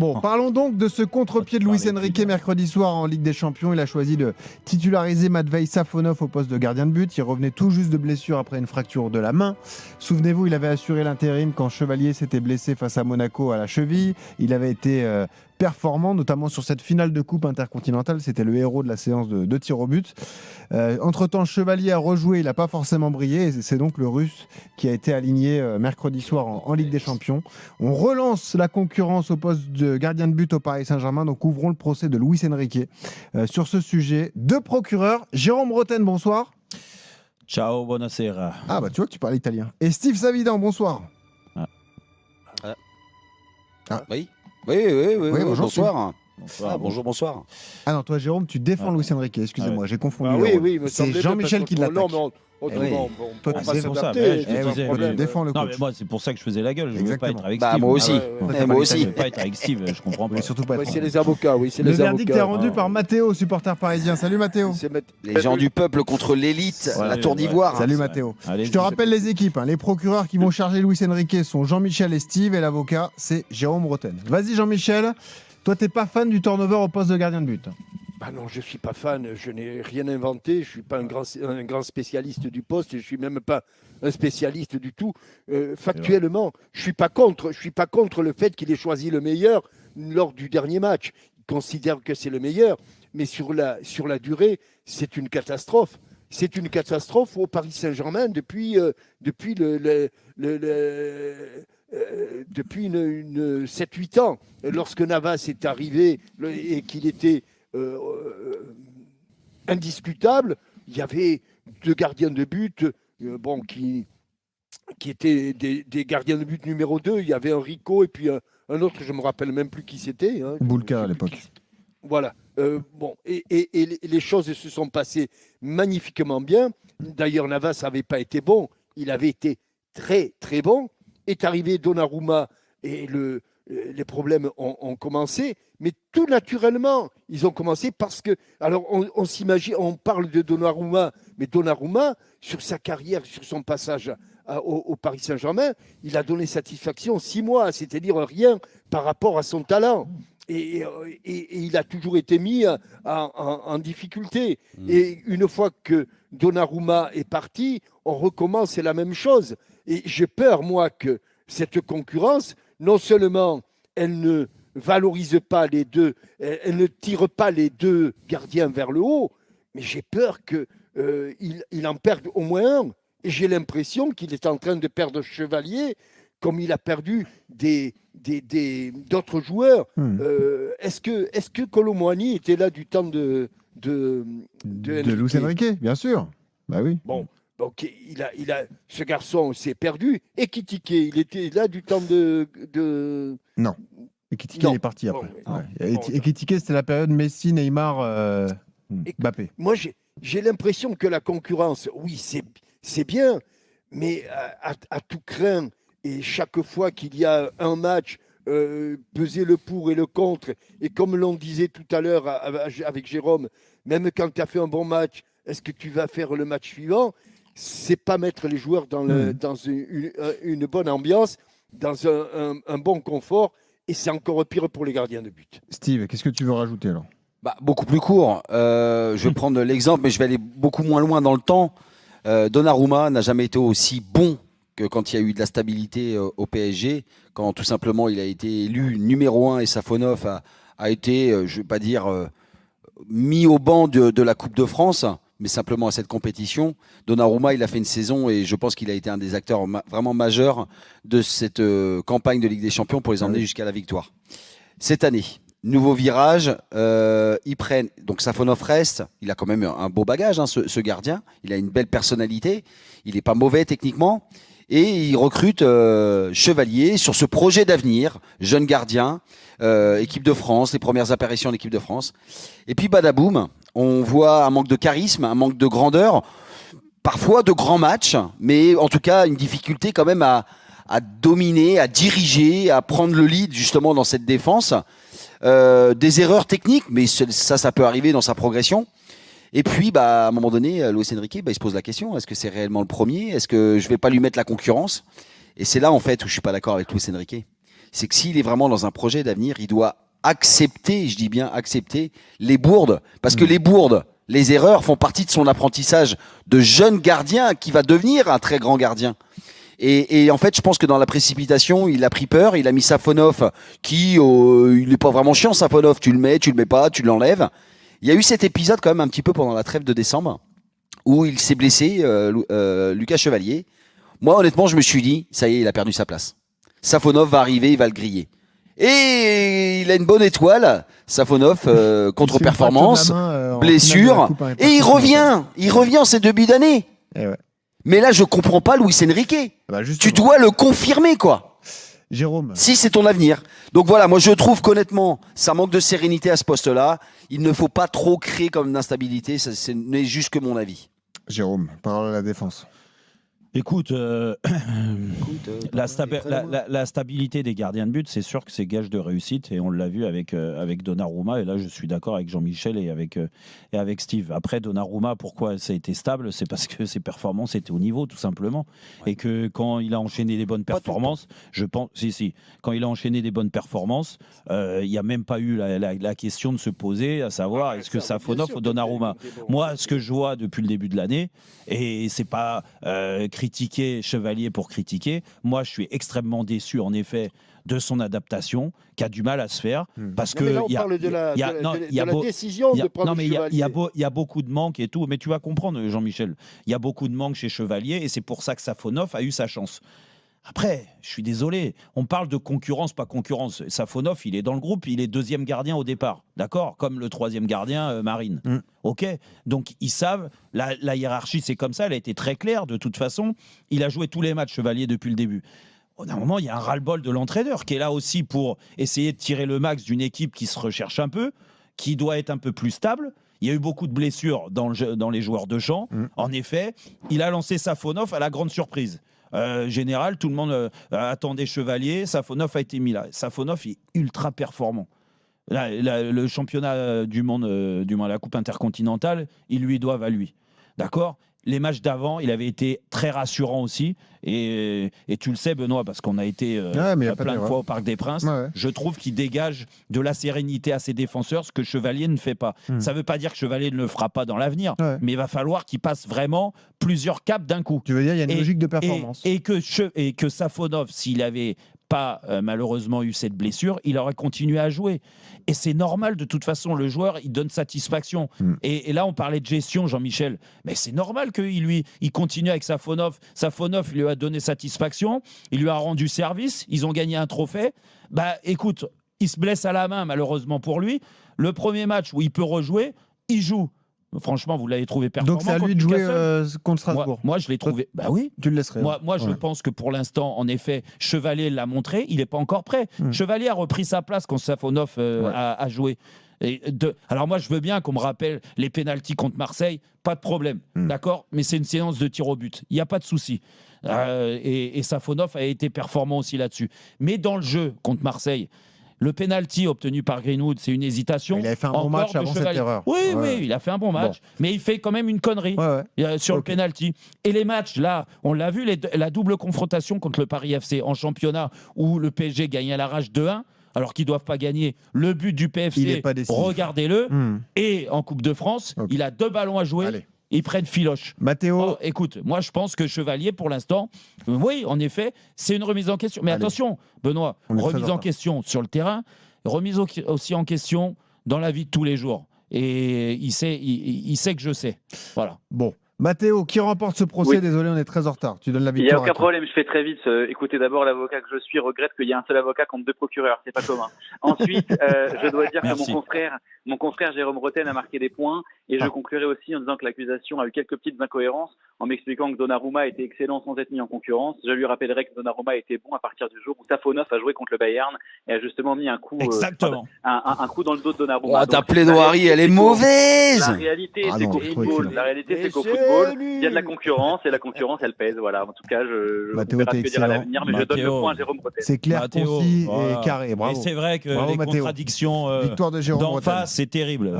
Bon, parlons donc de ce contre-pied de Luis Enrique mercredi soir en Ligue des Champions. Il a choisi de titulariser Matvei Safonov au poste de gardien de but. Il revenait tout juste de blessure après une fracture de la main. Souvenez-vous, il avait assuré l'intérim quand Chevalier s'était blessé face à Monaco à la cheville. Il avait été performant, notamment sur cette finale de Coupe intercontinentale. C'était le héros de la séance de tir au but. Entre-temps, Chevalier a rejoué. Il n'a pas forcément brillé. Et c'est donc le Russe qui a été aligné mercredi soir en Ligue des Champions. On relance la concurrence au poste de gardien de but au Paris Saint-Germain. Donc ouvrons le procès de Luis Enrique. Sur ce sujet, deux procureurs. Jérôme Roten, bonsoir. Ciao, buonasera. Ah bah tu vois que tu parles italien. Et Steve Savidan, bonsoir. Oui, bonsoir. bonsoir. Bonjour, bonsoir. Ah non, toi Jérôme, tu défends Luis Enrique. Excusez-moi, j'ai confondu. Oui, c'est Jean-Michel qui l'attaque. Non, mais Toi, on tu va sais, s'adapter. tu défends le Non, coach. mais moi, c'est pour ça que je faisais la gueule. Je ne veux pas Exactement. être avec Bah, Steve. moi aussi. Moi aussi. Je ne veux pas être avec Steve, je comprends pas. Mais surtout pas Oui, être c'est en- les avocats, oui, c'est Le les verdict est avocats. rendu par Mathéo, supporter parisien. Salut Mathéo. Les gens du peuple contre l'élite, Ouais, la tour ouais. d'ivoire. Salut c'est Mathéo. Allez, Je te rappelle les équipes. Les procureurs qui vont charger Luis Enrique sont Jean-Michel et Steve. Et l'avocat, c'est Jérôme Roten. Vas-y Jean-Michel. Toi, t'es pas fan du turnover au poste de gardien de but. Bah non, je ne suis pas fan, je n'ai rien inventé, je ne suis pas un grand spécialiste du poste, je ne suis même pas un spécialiste du tout. Factuellement, je ne suis pas contre le fait qu'il ait choisi le meilleur lors du dernier match. Il considère que c'est le meilleur, mais sur la durée, c'est une catastrophe. C'est une catastrophe au Paris Saint-Germain depuis une 7-8 ans. Lorsque Navas est arrivé et qu'il était indiscutable, il y avait deux gardiens de but qui étaient des gardiens de but numéro 2. Il y avait un Rico et puis un autre, je ne me rappelle même plus qui c'était. Boulka à l'époque. Voilà. Et les choses se sont passées magnifiquement bien. D'ailleurs, Navas n'avait pas été bon. Il avait été très, très bon. Est arrivé Donnarumma et les problèmes ont commencé. Mais tout naturellement, ils ont commencé parce que... Alors, on s'imagine, on parle de Donnarumma, mais Donnarumma, sur sa carrière, sur son passage au Paris Saint-Germain, il a donné satisfaction 6 mois, c'est-à-dire rien par rapport à son talent. Et il a toujours été mis en difficulté. Et une fois que Donnarumma est parti, on recommence, c'est la même chose. Et j'ai peur, moi, que cette concurrence, non seulement elle ne valorise pas les deux, elle ne tire pas les deux gardiens vers le haut, mais j'ai peur qu'il en perde au moins un. Et j'ai l'impression qu'il est en train de perdre Chevalier comme il a perdu d'autres joueurs. Est-ce que Kolo Muani était là du temps de Luis Enrique, bien sûr. Bah oui. Bon, donc ce garçon s'est perdu. Et Ekitike, il était là du temps de... Non. Ekitike, Non. il est parti après. Bon, Ouais. bon, Ekitike, c'était la période Messi, Neymar, Mbappé. Moi, j'ai l'impression que la concurrence, oui, c'est bien, mais à tout craint, et chaque fois qu'il y a un match, peser le pour et le contre, et comme l'on disait tout à l'heure avec Jérôme, même quand tu as fait un bon match, est-ce que tu vas faire le match suivant? C'est pas mettre les joueurs dans une bonne ambiance, dans un bon confort, et c'est encore pire pour les gardiens de but. Steve, qu'est-ce que tu veux rajouter alors? Beaucoup plus court. Je vais prendre l'exemple, mais je vais aller beaucoup moins loin dans le temps. Donnarumma n'a jamais été aussi bon que quand il y a eu de la stabilité au PSG, quand tout simplement il a été élu numéro 1 et Safonov a été, je ne vais pas dire, mis au banc de la Coupe de France, mais simplement à cette compétition. Donnarumma, il a fait une saison et je pense qu'il a été un des acteurs vraiment majeurs de cette campagne de Ligue des Champions pour les emmener jusqu'à la victoire. Cette année, nouveau virage, ils prennent, donc Safonov reste, il a quand même un beau bagage, ce gardien, il a une belle personnalité, il n'est pas mauvais techniquement, et il recrute Chevalier sur ce projet d'avenir, jeune gardien, équipe de France, les premières apparitions d'équipe de France. Et puis badaboum, on voit un manque de charisme, un manque de grandeur, parfois de grands matchs, mais en tout cas une difficulté quand même à dominer, à diriger, à prendre le lead justement dans cette défense. Des erreurs techniques, mais ça peut arriver dans sa progression. Et puis, à un moment donné, Luis Enrique, il se pose la question, est-ce que c'est réellement le premier? Est-ce que je ne vais pas lui mettre la concurrence? Et c'est là, en fait, où je ne suis pas d'accord avec Luis Enrique. c'est que s'il est vraiment dans un projet d'avenir, il doit accepter, je dis bien accepter, les bourdes. Parce que les bourdes, les erreurs font partie de son apprentissage de jeune gardien qui va devenir un très grand gardien. Et en fait, je pense que dans la précipitation, il a pris peur, il a mis Safonov, il n'est pas vraiment chiant, Safonov, tu le mets pas, tu l'enlèves. Il y a eu cet épisode quand même un petit peu pendant la trêve de décembre, où il s'est blessé, Lucas Chevalier. Moi, honnêtement, je me suis dit, ça y est, il a perdu sa place. Safonov va arriver, il va le griller. Et il a une bonne étoile, Safonov, contre-performance, blessure, et il revient en ces débuts d'année. Et ouais. Mais là, je comprends pas Luis Enrique. Bah, Tu dois le confirmer, quoi. Jérôme. Si c'est ton avenir. Donc voilà, moi je trouve qu'honnêtement, ça manque de sérénité à ce poste-là. Il ne faut pas trop créer comme d'instabilité. Ce n'est juste que mon avis. Jérôme, parole à la défense. Écoute, la stabilité des gardiens de but, c'est sûr que c'est gage de réussite et on l'a vu avec Donnarumma. Et là, je suis d'accord avec Jean-Michel et avec Steve. Après, Donnarumma, pourquoi ça a été stable? C'est parce que ses performances étaient au niveau, tout simplement. Ouais. Et que quand il a enchaîné des bonnes performances, je pense, quand il a enchaîné des bonnes performances, il n'y a même pas eu la question de se poser, à savoir est-ce que Safonov ou Donnarumma. Moi, ce que je vois depuis le début de l'année, et c'est pas critiquer Chevalier pour critiquer. Moi, je suis extrêmement déçu, en effet, de son adaptation, qui a du mal à se faire. Parce que on parle de la décision de prendre Chevalier. Il y a beaucoup de manques et tout, mais tu vas comprendre, Jean-Michel. Il y a beaucoup de manques chez Chevalier, et c'est pour ça que Safonov a eu sa chance. Après, je suis désolé, on parle de concurrence, pas concurrence. Safonov, il est dans le groupe, il est deuxième gardien au départ, d'accord? Comme le troisième gardien, Marine. Ok, donc ils savent, la hiérarchie c'est comme ça, elle a été très claire de toute façon. Il a joué tous les matchs Chevalier depuis le début. À un moment, il y a un ras-le-bol de l'entraîneur qui est là aussi pour essayer de tirer le max d'une équipe qui se recherche un peu, qui doit être un peu plus stable. Il y a eu beaucoup de blessures dans les joueurs de champ. En effet, il a lancé Safonov à la grande surprise. Général, tout le monde attendait Chevalier. Safonov a été mis là. Safonov est ultra performant. Le championnat du monde, du moins la Coupe intercontinentale, ils lui doivent à lui. D'accord ? Les matchs d'avant, il avait été très rassurant aussi. Et tu le sais, Benoît, parce qu'on a été plein de fois au Parc des Princes. Ouais. Je trouve qu'il dégage de la sérénité à ses défenseurs, ce que Chevalier ne fait pas. Ça ne veut pas dire que Chevalier ne le fera pas dans l'avenir, mais il va falloir qu'il passe vraiment plusieurs caps d'un coup. Tu veux dire, il y a une logique de performance. Et que Safonov, s'il avait pas malheureusement eu cette blessure, il aurait continué à jouer. Et c'est normal, de toute façon, le joueur, il donne satisfaction. Et là, on parlait de gestion, Jean-Michel. Mais c'est normal qu'il continue avec Safonov. Safonov, il lui a donné satisfaction, il lui a rendu service, ils ont gagné un trophée. Bah, écoute, il se blesse à la main, malheureusement pour lui. Le premier match où il peut rejouer, il joue. Franchement, vous l'avez trouvé performant. Donc c'est à lui de jouer contre Strasbourg. Moi, je l'ai trouvé. Bah oui. Tu le laisserais. Moi, je pense que pour l'instant, en effet, Chevalier l'a montré. Il n'est pas encore prêt. Chevalier a repris sa place quand Safonov a joué. Alors moi, je veux bien qu'on me rappelle les pénaltys contre Marseille. Pas de problème, d'accord. Mais c'est une séance de tir au but. Il n'y a pas de souci. Et Safonov a été performant aussi là-dessus. Mais dans le jeu contre Marseille, le penalty obtenu par Greenwood, c'est une hésitation. Il avait fait un bon match avant cette erreur. Oui, il a fait un bon match. Mais il fait quand même une connerie sur le penalty. Et les matchs, là, on l'a vu, la double confrontation contre le Paris FC en championnat où le PSG gagnait à l'arrache 2-1, alors qu'ils ne doivent pas gagner. Le but du PFC, regardez-le. Et en Coupe de France, il a 2 ballons à jouer. Allez. Ils prennent filoche. Mathéo. Écoute, moi je pense que Chevalier, pour l'instant, oui, en effet, c'est une remise en question. Mais attention, Benoît, remise en question sur le terrain, remise aussi en question dans la vie de tous les jours. Et il sait que je sais. Voilà. Bon. Mathéo, qui remporte ce procès? Oui. Désolé, on est très en retard. Tu donnes la victoire. Il n'y a aucun problème, je fais très vite. Écoutez, d'abord, l'avocat que je suis regrette qu'il y ait un seul avocat contre 2 procureurs. C'est pas commun. Ensuite, je dois dire que mon confrère Jérôme Roten a marqué des points. Et je conclurai aussi en disant que l'accusation a eu quelques petites incohérences, en m'expliquant que Donnarumma était excellent sans être mis en concurrence. Je lui rappellerai que Donnarumma était bon à partir du jour où Safonov a joué contre le Bayern et a justement mis un coup, un coup dans le dos de Donnarumma. Ta plaidoirie, elle est mauvaise. La réalité, c'est qu'au football, il y a de la concurrence et la concurrence, elle pèse. Voilà. En tout cas, je Mathéo, verrai ce que dira l'avenir, mais je donne le point à Jérôme Roten. C'est clair, concis et carré. Bravo. Et c'est vrai que les contradictions d'en face, c'est terrible.